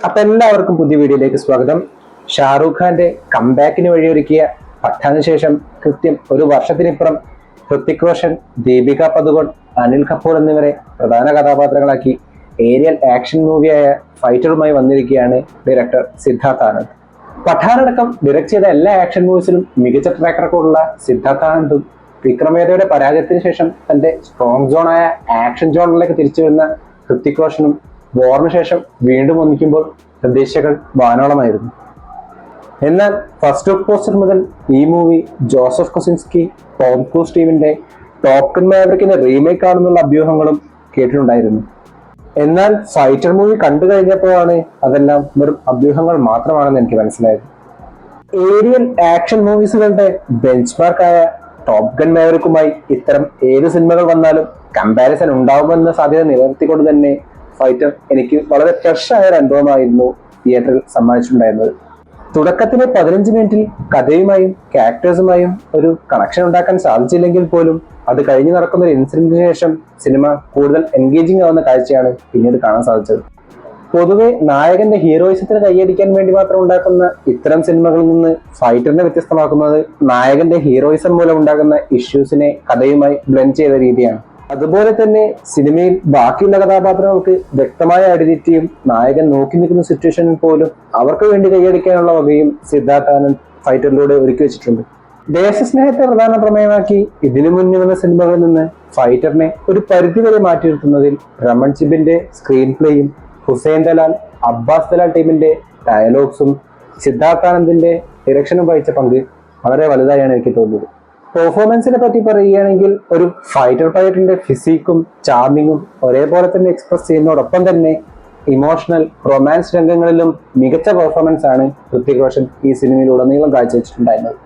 അപ്പൊ എല്ലാവർക്കും പുതിയ വീഡിയോയിലേക്ക് സ്വാഗതം. ഷാറൂഖ് ഖാന്റെ കംബാക്കിന് വഴിയൊരുക്കിയ പഠാന് ശേഷം കൃത്യം ഒരു വർഷത്തിനിപ്പുറം ഹൃത്തിക് റോഷൻ, ദീപിക പദുകോൺ, അനിൽ കപൂർ എന്നിവരെ പ്രധാന കഥാപാത്രങ്ങളാക്കി ഏരിയൽ ആക്ഷൻ മൂവിയായ ഫൈറ്ററുമായി വന്നിരിക്കുകയാണ് ഡയറക്ടർ സിദ്ധാർത്ഥ് ആനന്ദ്. പഠാനടക്കം ഡയറക്ട് ചെയ്ത എല്ലാ ആക്ഷൻ മൂവീസിലും മികച്ച ട്രാക്ക് റെക്കോർഡുള്ള സിദ്ധാർത്ഥ് ആനന്ദും വിക്രം വേദയുടെ പരാജയത്തിന് ശേഷം തന്റെ സ്ട്രോങ് സോണായ ആക്ഷൻ ജോണിലേക്ക് തിരിച്ചു വരുന്ന ഹൃത്തിക് റോഷനും വാറിന് ശേഷം വീണ്ടും ഒന്നിക്കുമ്പോൾ പ്രതീക്ഷകൾ വാനോളമായിരുന്നു. എന്നാൽ ഫസ്റ്റ് ലുക്ക് പോസ്റ്റർ മുതൽ ഈ മൂവി ജോസഫ് കൊസിൻസ്കി, ടോം ക്രൂസ് ടീമിന്റെ ടോപ്പ് ഗൺ മാവറിക്കിന്റെ റീമേക്ക് ആണെന്നുള്ള അഭ്യൂഹങ്ങളും കേട്ടിട്ടുണ്ടായിരുന്നു. എന്നാൽ ഫൈറ്റർ മൂവി കണ്ടു കഴിഞ്ഞപ്പോഴാണ് അതെല്ലാം വെറും അഭ്യൂഹങ്ങൾ മാത്രമാണെന്ന് എനിക്ക് മനസ്സിലായത്. ഏരിയൽ ആക്ഷൻ മൂവീസുകളുടെ ബെഞ്ച് മാർക്കായ ടോപ്പ് ഗൺ മാവറിക്കുമായി ഇത്തരം ഏത് സിനിമകൾ വന്നാലും കമ്പാരിസൺ ഉണ്ടാവുമെന്ന സാധ്യത നിലനിർത്തിക്കൊണ്ട് തന്നെ ഫൈറ്റർ എനിക്ക് വളരെ ഫ്രഷ് ആയ ഒരു അനുഭവമായിരുന്നു തിയേറ്ററിൽ സമ്മാനിച്ചിട്ടുണ്ടായിരുന്നത്. തുടക്കത്തിലെ 15 മിനിറ്റിൽ കഥയുമായും ക്യാരക്ടേഴ്സുമായും ഒരു കണക്ഷൻ ഉണ്ടാക്കാൻ സാധിച്ചില്ലെങ്കിൽ പോലും അത് കഴിഞ്ഞു നടക്കുന്ന ഒരു ഇൻസിഡന്റിന് ശേഷം സിനിമ കൂടുതൽ എൻഗേജിങ് ആവുന്ന കാഴ്ചയാണ് പിന്നീട് കാണാൻ സാധിച്ചത്. പൊതുവെ നായകന്റെ ഹീറോയിസത്തിന് കൈയടിക്കാൻ വേണ്ടി മാത്രം ഉണ്ടാക്കുന്ന ഇത്തരം സിനിമകളിൽ നിന്ന് ഫൈറ്ററിനെ വ്യത്യസ്തമാക്കുന്നത് നായകന്റെ ഹീറോയിസം മൂലം ഉണ്ടാകുന്ന ഇഷ്യൂസിനെ കഥയുമായി ബ്ലെൻഡ് ചെയ്ത രീതിയാണ്. അതുപോലെ തന്നെ സിനിമയിൽ ബാക്കിയുള്ള കഥാപാത്രങ്ങൾക്ക് വ്യക്തമായ ഐഡന്റിറ്റിയും നായകൻ നോക്കി നിൽക്കുന്ന സിറ്റുവേഷനിൽ പോലും അവർക്ക് വേണ്ടി കൈയടിക്കാനുള്ള വകയും സിദ്ധാർത്ഥ് ആനന്ദ് ഫൈറ്ററിലൂടെ ഒരുക്കി വെച്ചിട്ടുണ്ട്. ദേശസ്നേഹത്തെ പ്രധാന പ്രമേയമാക്കി ഇതിനു മുന്നിൽ വന്ന സിനിമകളിൽ നിന്ന് ഫൈറ്ററിനെ ഒരു പരിധിവരെ മാറ്റി നിർത്തുന്നതിൽ രമൺ ചിബിന്റെ സ്ക്രീൻ പ്ലേയും ഹുസൈൻ ദലാൽ, അബ്ബാസ് ദലാൽ ടീമിന്റെ ഡയലോഗ്സും സിദ്ധാർത്ഥ് ആനന്ദിന്റെ ഡയറക്ഷനും വഹിച്ച പങ്ക് വളരെ വലുതായാണ് എനിക്ക് തോന്നിയത്. പെർഫോമൻസിനെ പറ്റി പറയുകയാണെങ്കിൽ ഒരു ഫൈറ്റർ പൈലറ്റിന്റെ ഫിസിക്കും ചാർമിങ്ങും ഒരേപോലെ തന്നെ എക്സ്പ്രസ് ചെയ്യുന്നതോടൊപ്പം തന്നെ ഇമോഷണൽ റൊമാൻസ് രംഗങ്ങളിലും മികച്ച പെർഫോമൻസ് ആണ് ഹൃത്തിക് റോഷൻ ഈ സിനിമയിൽ ഉടനീളം കാഴ്ചവെച്ചിട്ടുണ്ടായിരുന്നത്.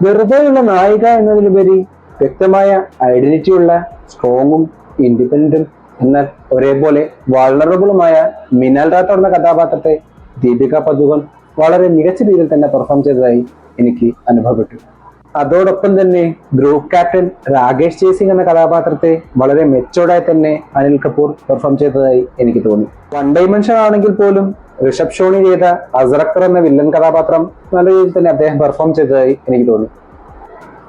വെറുതെയുള്ള നായിക എന്നതിലുപരി വ്യക്തമായ ഐഡന്റിറ്റിയുള്ള സ്ട്രോങ്ങും ഇൻഡിപെൻഡന്റും എന്നാൽ ഒരേപോലെ വൾണറബിളുമായ മിനാൽ റാത്തോഡ് എന്ന കഥാപാത്രത്തെ ദീപിക പദുകോൺ വളരെ മികച്ച രീതിയിൽ തന്നെ പെർഫോം ചെയ്തതായി എനിക്ക് അനുഭവപ്പെട്ടു. അതോടൊപ്പം തന്നെ ഗ്രൂപ്പ് ക്യാപ്റ്റൻ രാകേഷ് ചേസിംഗ് എന്ന കഥാപാത്രത്തെ വളരെ മെച്ചോർഡായി തന്നെ അനിൽ കപൂർ പെർഫോം ചെയ്തതായി എനിക്ക് തോന്നി. വൺ ഡൈമെൻഷൻ ആണെങ്കിൽ പോലും ഋഷഭ് ഷോണി ചെയ്ത അസറക്കർ എന്ന വില്ലൻ കഥാപാത്രം നല്ല രീതിയിൽ തന്നെ അദ്ദേഹം പെർഫോം ചെയ്തതായി എനിക്ക് തോന്നി.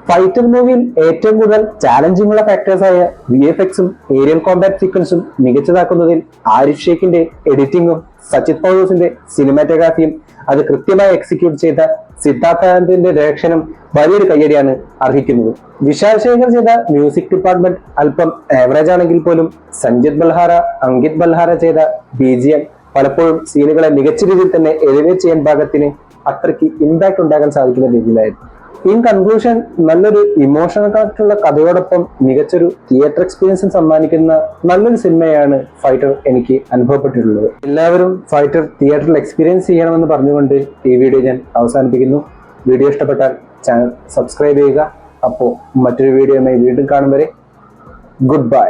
ഫൈറ്റർ മൂവിയിൽ ഏറ്റവും കൂടുതൽ ചാലഞ്ചിങ് ഉള്ള ഫാക്ടേഴ്സായ VFXും ഏരിയൽ കോമ്പാറ്റ് സീക്വൻസും മികച്ചതാക്കുന്നതിൽ ആരിഫ് ഷേഖിന്റെ എഡിറ്റിംഗും സച്ചിത് പൗലോസിന്റെ സിനിമാറ്റോഗ്രാഫിയും അത് കൃത്യമായി എക്സിക്യൂട്ട് ചെയ്ത സിദ്ധാർത്ഥ് ആനന്ദിന്റെ ഡയറക്ഷനും വലിയൊരു കയ്യടിയാണ് അർഹിക്കുന്നത്. വിശാൽ ശേഖർ ചെയ്ത മ്യൂസിക് ഡിപ്പാർട്ട്മെന്റ് അല്പം ആവറേജ് ആണെങ്കിൽ പോലും സഞ്ജിത് ബൽഹാര, അങ്കിത് ബൽഹാര ചെയ്ത BGM പലപ്പോഴും സീനുകളെ മികച്ച രീതിയിൽ തന്നെ എലിവേറ്റ് ചെയ്യാൻ പാകത്തിന് അത്രയ്ക്ക് ഇമ്പാക്ട് ഉണ്ടാക്കാൻ സാധിക്കുന്ന രീതിയിലായിരുന്നു. ഇൻ കൺക്ലൂഷൻ, നല്ലൊരു ഇമോഷണൽ കണക്റ്റുള്ള കഥയോടൊപ്പം മികച്ചൊരു തിയേറ്റർ എക്സ്പീരിയൻസും സമ്മാനിക്കുന്ന നല്ലൊരു സിനിമയാണ് ഫൈറ്റർ എനിക്ക് അനുഭവപ്പെട്ടിട്ടുള്ളത്. എല്ലാവരും ഫൈറ്റർ തിയേറ്ററിൽ എക്സ്പീരിയൻസ് ചെയ്യണമെന്ന് പറഞ്ഞുകൊണ്ട് ഈ വീഡിയോ ഞാൻ അവസാനിപ്പിക്കുന്നു. വീഡിയോ ഇഷ്ടപ്പെട്ടാൽ ചാനൽ സബ്സ്ക്രൈബ് ചെയ്യുക. അപ്പോൾ മറ്റൊരു വീഡിയോയുമായി വീണ്ടും കാണും വരെ ഗുഡ് ബൈ.